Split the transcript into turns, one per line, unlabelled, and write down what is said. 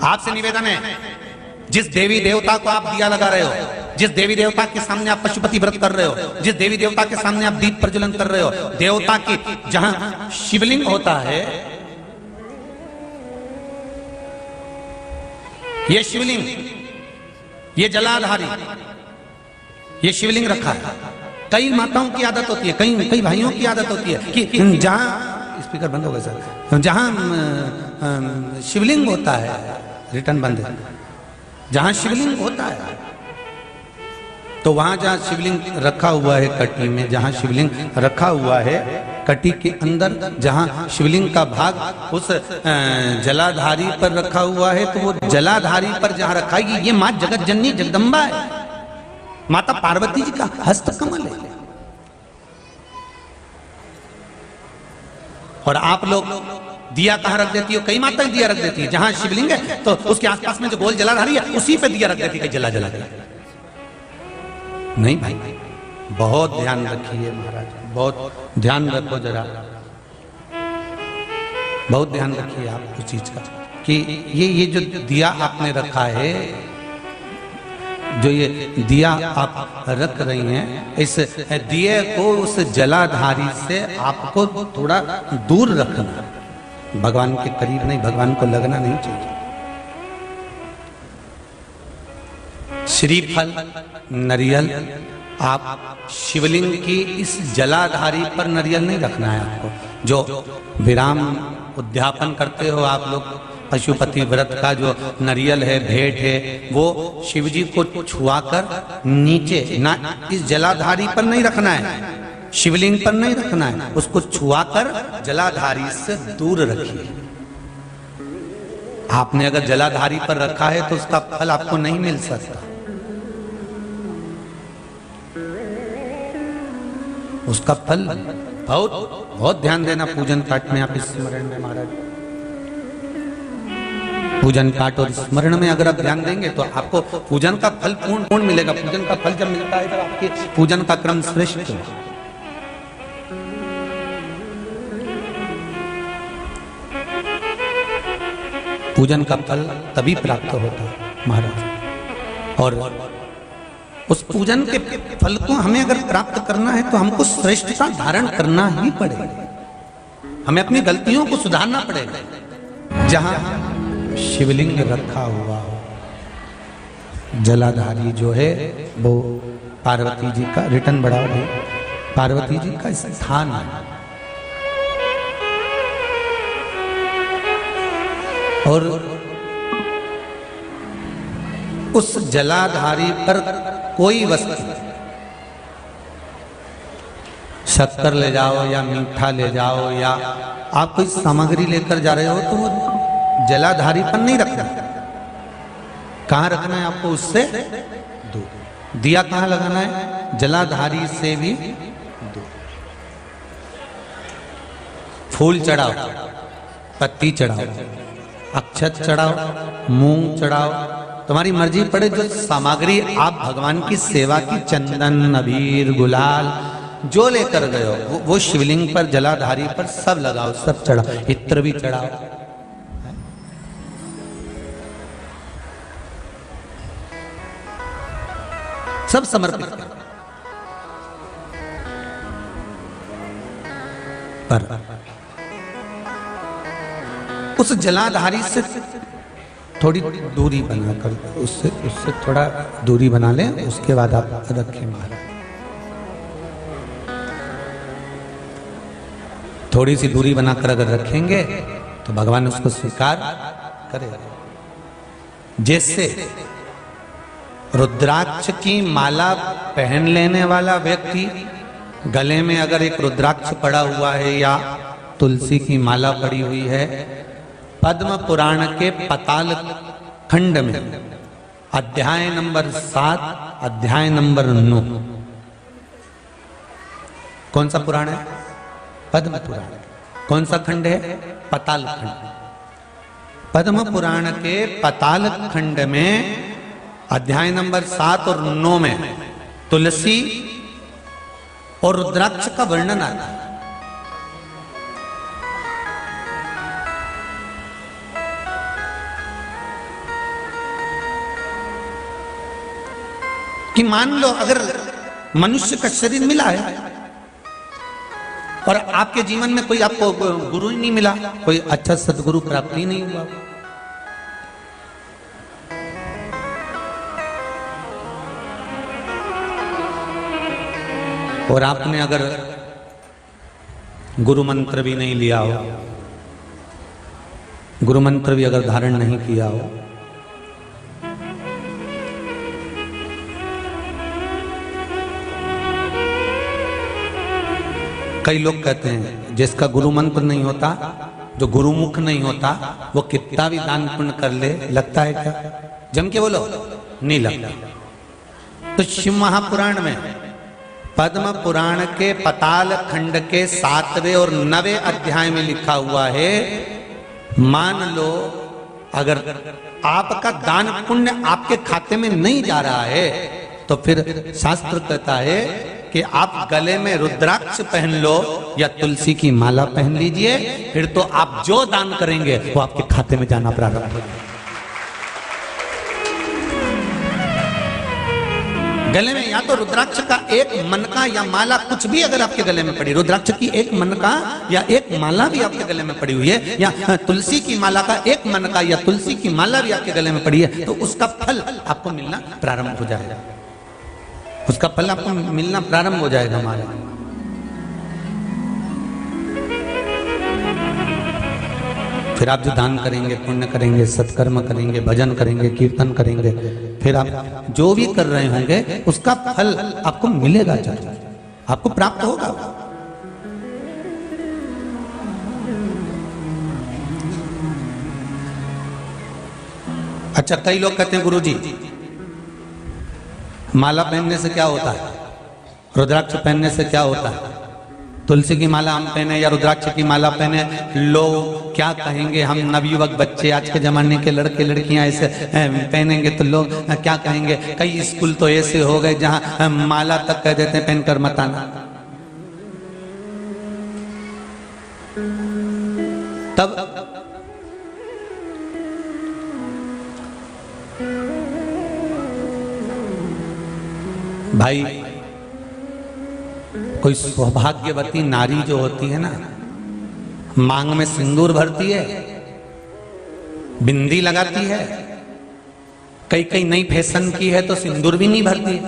आपसे निवेदन है, जिस देवी देवता को आप दिया लगा रहे हो, जिस देवी देवता के सामने आप पशुपति व्रत कर रहे हो, जिस देवी देवता के सामने आप दीप प्रज्वलन कर रहे हो, देवता की जहां शिवलिंग होता है, ये शिवलिंग, ये जलाधारी, ये शिवलिंग रखा है। कई माताओं की आदत होती है, कई भाइयों की आदत होती है कि जहां, स्पीकर बंद हो गया सर, जहां शिवलिंग होता है, रिटर्न बंद है, जहां शिवलिंग होता है तो वहां जहां शिवलिंग रखा हुआ है कटी में, जहां शिवलिंग रखा हुआ है कटी के अंदर, जहां शिवलिंग का भाग उस जलाधारी पर रखा हुआ है, तो वो जलाधारी पर जहां रखा है, ये मां जगत जननी जगदम्बा है, माता पार्वती जी का हस्त कमल है। और आप लोग दिया कहां रख देती हो? कई माताएं दिया रख देती है, जहां शिवलिंग है तो उसके आसपास में जो गोल जलाधारी है उसी पे दिया रख देती है, जला जला जला। नहीं भाई, बहुत ध्यान रखिए महाराज, बहुत ध्यान रखो जरा, बहुत ध्यान रखिए आप उस चीज का कि ये जो दिया आपने रखा है, जो ये दिया आप रख रही हैं, इस दिए को उस जलाधारी से आपको थोड़ा दूर रखना, भगवान के करीब नहीं, भगवान को लगना नहीं चाहिए। श्रीफल नरियल आप शिवलिंग की इस जलाधारी पर नरियल नहीं रखना है आपको। जो विराम उद्यापन करते हो आप लोग, पशुपति व्रत का जो नरियल है, भेंट है, वो शिव जी को छुआकर नीचे, ना इस जलाधारी पर नहीं रखना है, शिवलिंग पर नहीं रखना है, उसको छुआकर जलाधारी से दूर रखिए। आपने अगर जलाधारी पर रखा है तो उसका फल आपको नहीं मिल सकता, उसका फल बहुत बहुत ध्यान देना। पूजन पाठ में आप स्मरण में महाराज, पूजन पाठ और स्मरण में अगर आप ध्यान देंगे तो आपको पूजन का फल पूर्ण मिलेगा। पूजन का फल जब मिलता है तो आपके पूजन का क्रम श्रेष्ठ है। पूजन का फल तभी प्राप्त होता है महाराज, और उस पूजन के फल को हमें अगर प्राप्त करना है तो हमको श्रेष्ठता धारण करना ही पड़ेगा, हमें अपनी गलतियों को सुधारना पड़ेगा। जहां शिवलिंग रखा हुआ हो, जलाधारी जो है वो पार्वती जी का, रिटर्न बढ़ाओ भाई, पार्वती जी का स्थान है। और उस जलाधारी पर कोई वस्तु, शक्कर ले जाओ या मीठा ले जाओ या आप कोई सामग्री लेकर जा रहे हो तो वो जलाधारी पर नहीं रखना। कहां रखना है आपको? उससे दूर। दिया कहां लगाना है? जलाधारी से भी दूर। फूल चढ़ाओ, पत्ती चढ़ाओ, अक्षत चढ़ाओ, मूंग चढ़ाओ, तुम्हारी मर्जी पड़े। जो सामग्री आप भगवान की सेवा की, चंदन, अबीर, गुलाल जो लेकर गए हो वो शिवलिंग पर, जलाधारी पर सब लगाओ, सब चढ़ाओ, इत्र भी चढ़ाओ। सब समर्पित करो। पर उस जलाधारी से थोड़ी दूरी बनाकर, उससे थोड़ा दूरी बना लें, उसके बाद आप रखें महाराज। थोड़ी सी दूरी बनाकर अगर रखेंगे तो भगवान उसको स्वीकार करेगा। जैसे रुद्राक्ष की माला पहन लेने वाला व्यक्ति, गले में अगर एक रुद्राक्ष पड़ा हुआ है या तुलसी की माला पड़ी हुई है, पद्म पुराण के पाताल खंड में अध्याय नंबर 7, अध्याय नंबर 9, कौन सा पुराण है? पद्म पुराण। कौन सा खंड है? पाताल खंड। पद्म पुराण के पाताल खंड में अध्याय नंबर 7 और 9 में तुलसी और रुद्राक्ष का वर्णन आता है। कि मान लो अगर मनुष्य का शरीर मिला है और आपके जीवन में कोई आपको गुरु ही नहीं मिला, कोई अच्छा सदगुरु प्राप्त ही नहीं हुआ, और आपने अगर गुरु मंत्र भी नहीं लिया हो, गुरु मंत्र भी अगर धारण नहीं किया हो, कई लोग कहते हैं जिसका गुरु मंत्र नहीं होता, जो गुरुमुख नहीं होता, वो कितना भी दान पुण्य कर ले, लगता है क्या? जम के बोलो, नहीं लगता। तो शिव महापुराण में, पद्म पुराण के पाताल खंड के 7वें और 9वें अध्याय में लिखा हुआ है, मान लो अगर आपका दान पुण्य आपके खाते में नहीं जा रहा है, तो फिर शास्त्र कहता है कि आप गले में रुद्राक्ष पहन लो या तुलसी की माला पहन लीजिए, फिर तो आप जो दान करेंगे वो आपके खाते में जाना प्रारंभ हो जाएगा। गले में या तो रुद्राक्ष का एक मनका या माला, कुछ भी अगर आपके गले में पड़ी, रुद्राक्ष की एक मनका या एक माला भी आपके गले में पड़ी हुई है, या तुलसी की माला का एक मनका या तुलसी की माला भी आपके गले में पड़ी है, तो उसका फल आपको मिलना प्रारंभ हो जाएगा, उसका फल आपको मिलना प्रारंभ हो जाएगा। हमारा फिर आप जो दान करेंगे, पुण्य करेंगे, सत्कर्म करेंगे, भजन करेंगे, कीर्तन करेंगे, फिर आप जो भी कर रहे होंगे उसका फल आपको मिलेगा, आपको प्राप्त होगा। अच्छा, कई लोग कहते हैं गुरुजी माला पहनने से क्या होता है, रुद्राक्ष पहनने से क्या होता है, तुलसी की माला हम पहने या रुद्राक्ष की माला पहने, लोग क्या कहेंगे, हम नवयुवक बच्चे, आज के जमाने के लड़के लड़कियां ऐसे पहनेंगे तो लोग क्या कहेंगे। कई स्कूल तो ऐसे हो गए जहां माला तक कह देते हैं पहनकर मत आना। तब भाई, कोई सौभाग्यवती नारी जो होती है ना, मांग में सिंदूर भरती है, बिंदी लगाती है, कई कई नई फैशन की है तो सिंदूर भी नहीं भरती।